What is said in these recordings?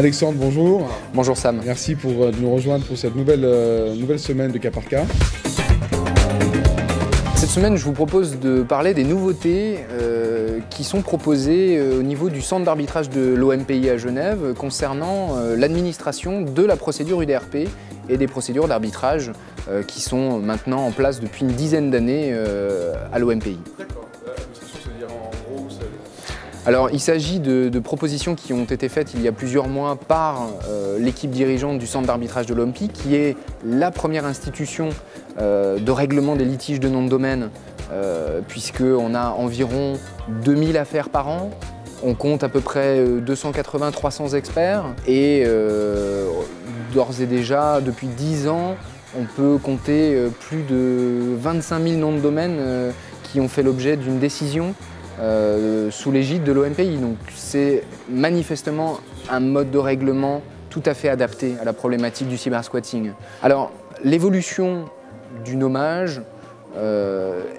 Alexandre, bonjour. Bonjour Sam. Merci de nous rejoindre pour cette nouvelle semaine de cas par cas. Cette semaine, je vous propose de parler des nouveautés qui sont proposées au niveau du centre d'arbitrage de l'OMPI à Genève concernant l'administration de la procédure UDRP et des procédures d'arbitrage qui sont maintenant en place depuis une dizaine d'années à l'OMPI. D'accord. L'administration, c'est-à-dire en gros, Alors, il s'agit de propositions qui ont été faites il y a plusieurs mois par l'équipe dirigeante du centre d'arbitrage de l'OMPI, qui est la première institution de règlement des litiges de nom de domaine, puisqu'on a environ 2000 affaires par an. On compte à peu près 280-300 experts et d'ores et déjà, depuis 10 ans, on peut compter plus de 25 000 noms de domaine qui ont fait l'objet d'une décision sous l'égide de l'OMPI. Donc c'est manifestement un mode de règlement tout à fait adapté à la problématique du cybersquatting. Alors l'évolution du nommage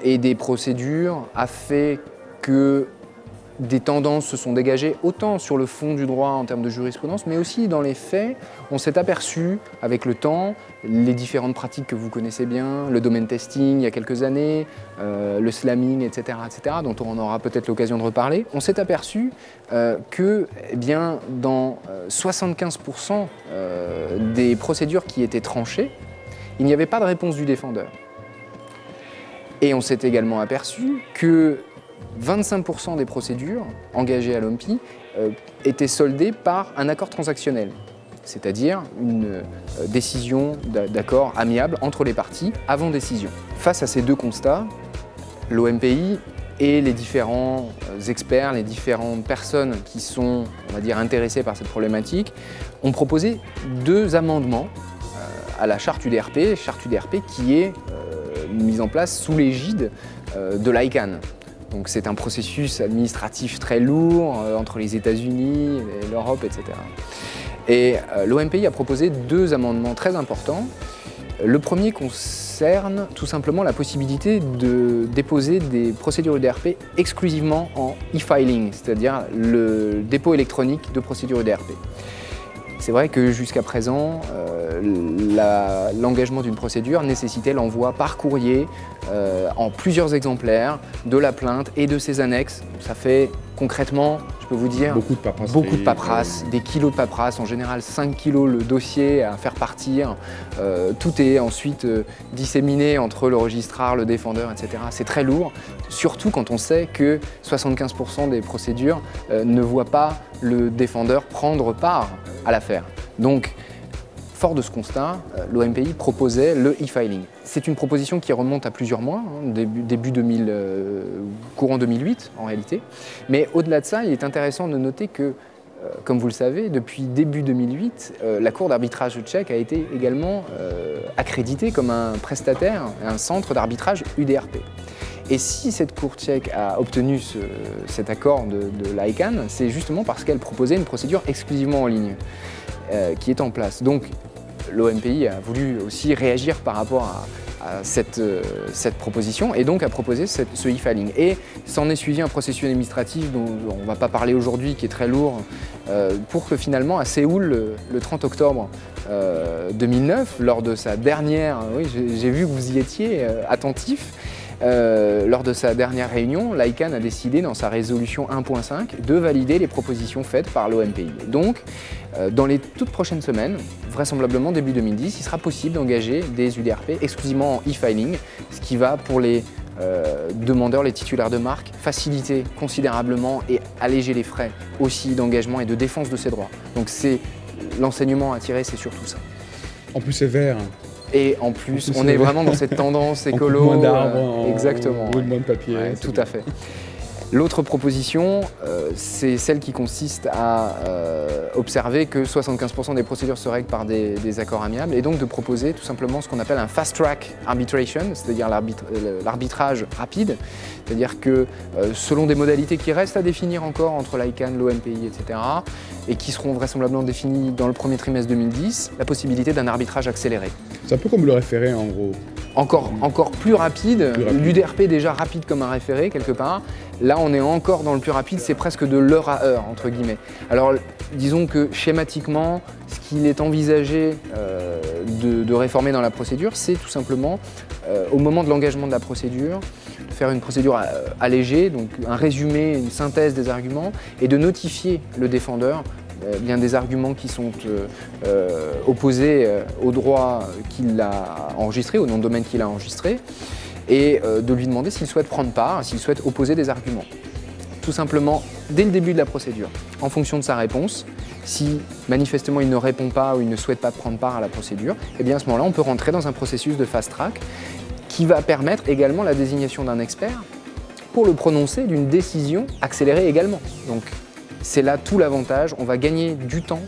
et des procédures a fait que des tendances se sont dégagées autant sur le fond du droit en termes de jurisprudence, mais aussi dans les faits. On s'est aperçu avec le temps, les différentes pratiques que vous connaissez bien, le domaine testing il y a quelques années, le slamming, etc., dont on aura peut-être l'occasion de reparler. On s'est aperçu que dans 75% des procédures qui étaient tranchées, il n'y avait pas de réponse du défendeur. Et on s'est également aperçu que 25% des procédures engagées à l'OMPI étaient soldées par un accord transactionnel, c'est-à-dire une décision d'accord amiable entre les parties avant décision. Face à ces deux constats, l'OMPI et les différents experts, les différentes personnes qui sont, on va dire, intéressées par cette problématique, ont proposé deux amendements à la charte UDRP qui est mise en place sous l'égide de l'ICANN. Donc c'est un processus administratif très lourd entre les États-Unis, l'Europe, etc. Et l'OMPI a proposé deux amendements très importants. Le premier concerne tout simplement la possibilité de déposer des procédures UDRP exclusivement en e-filing, c'est-à-dire le dépôt électronique de procédures UDRP. C'est vrai que jusqu'à présent, l'engagement d'une procédure nécessitait l'envoi par courrier en plusieurs exemplaires de la plainte et de ses annexes. Ça fait concrètement, je peux vous dire, beaucoup de paperasse, des kilos de paperasse, en général 5 kilos le dossier à faire partir. Tout est ensuite disséminé entre le registrar, le défendeur, etc. C'est très lourd, surtout quand on sait que 75% des procédures ne voient pas le défendeur prendre part à l'affaire. Donc, fort de ce constat, l'OMPI proposait le e-filing. C'est une proposition qui remonte à plusieurs mois, courant 2008 en réalité. Mais au-delà de ça, il est intéressant de noter que, comme vous le savez, depuis début 2008, la Cour d'arbitrage tchèque a été également accréditée comme un prestataire, un centre d'arbitrage UDRP. Et si cette Cour tchèque a obtenu cet accord de l'ICANN, c'est justement parce qu'elle proposait une procédure exclusivement en ligne qui est en place. Donc l'OMPI a voulu aussi réagir par rapport à cette proposition et donc a proposé ce e-filing. Et s'en est suivi un processus administratif dont on ne va pas parler aujourd'hui, qui est très lourd, pour que finalement à Séoul, le 30 octobre 2009, lors de sa dernière, oui j'ai vu que vous y étiez attentif, lors de sa dernière réunion, l'ICANN a décidé dans sa résolution 1.5 de valider les propositions faites par l'OMPI. Donc, dans les toutes prochaines semaines, vraisemblablement début 2010, il sera possible d'engager des UDRP exclusivement en e-filing, ce qui va pour les demandeurs, les titulaires de marque, faciliter considérablement et alléger les frais aussi d'engagement et de défense de ses droits. Donc c'est l'enseignement à tirer, c'est surtout ça. En plus c'est vert. Et en plus, on est vraiment dans cette tendance écolo. Moins d'arbres, exactement. Moins de papier. Ouais, tout à fait. L'autre proposition, c'est celle qui consiste à observer que 75% des procédures se règlent par des accords amiables et donc de proposer tout simplement ce qu'on appelle un fast-track arbitration, c'est-à-dire l'arbitrage rapide, c'est-à-dire que selon des modalités qui restent à définir encore entre l'ICANN, l'OMPI, etc., et qui seront vraisemblablement définies dans le premier trimestre 2010, la possibilité d'un arbitrage accéléré. C'est un peu comme le référé en gros. encore plus rapide. L'UDRP déjà rapide comme un référé quelque part. Là, on est encore dans le plus rapide, c'est presque de l'heure à heure, entre guillemets. Alors, disons que schématiquement, ce qu'il est envisagé de réformer dans la procédure, c'est tout simplement, au moment de l'engagement de la procédure, de faire une procédure allégée, donc un résumé, une synthèse des arguments, et de notifier le défendeur bien des arguments qui sont opposés au droit qu'il a enregistré, au nom de domaine qu'il a enregistré, et de lui demander s'il souhaite prendre part, s'il souhaite opposer des arguments. Tout simplement, dès le début de la procédure, en fonction de sa réponse, si manifestement il ne répond pas ou il ne souhaite pas prendre part à la procédure, eh bien à ce moment-là, on peut rentrer dans un processus de fast track qui va permettre également la désignation d'un expert pour le prononcer d'une décision accélérée également. Donc, c'est là tout l'avantage, on va gagner du temps.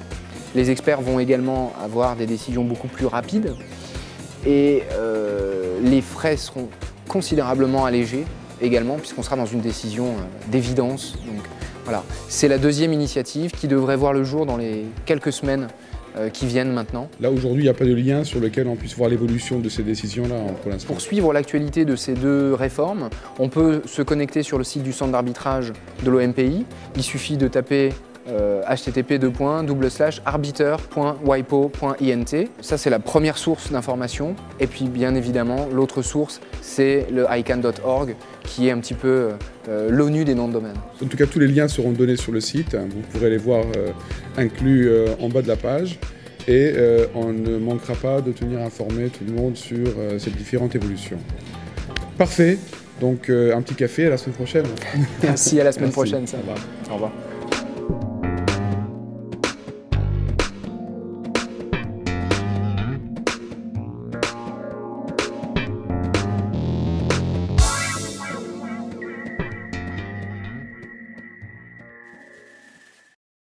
Les experts vont également avoir des décisions beaucoup plus rapides et les frais seront considérablement allégés également puisqu'on sera dans une décision d'évidence. Donc voilà, c'est la deuxième initiative qui devrait voir le jour dans les quelques semaines qui viennent maintenant. Là aujourd'hui, il n'y a pas de lien sur lequel on puisse voir l'évolution de ces décisions-là pour l'instant. Pour suivre l'actualité de ces deux réformes, on peut se connecter sur le site du centre d'arbitrage de l'OMPI. Il suffit de taper http://arbiter.wipo.int. Ça, c'est la première source d'information. Et puis, bien évidemment, l'autre source, c'est le icann.org, qui est un petit peu l'ONU des noms de domaine. En tout cas, tous les liens seront donnés sur le site. Vous pourrez les voir inclus en bas de la page. Et on ne manquera pas de tenir informé tout le monde sur ces différentes évolutions. Parfait. Donc, un petit café à la semaine prochaine. Merci, à la semaine prochaine. Ça va. Au revoir.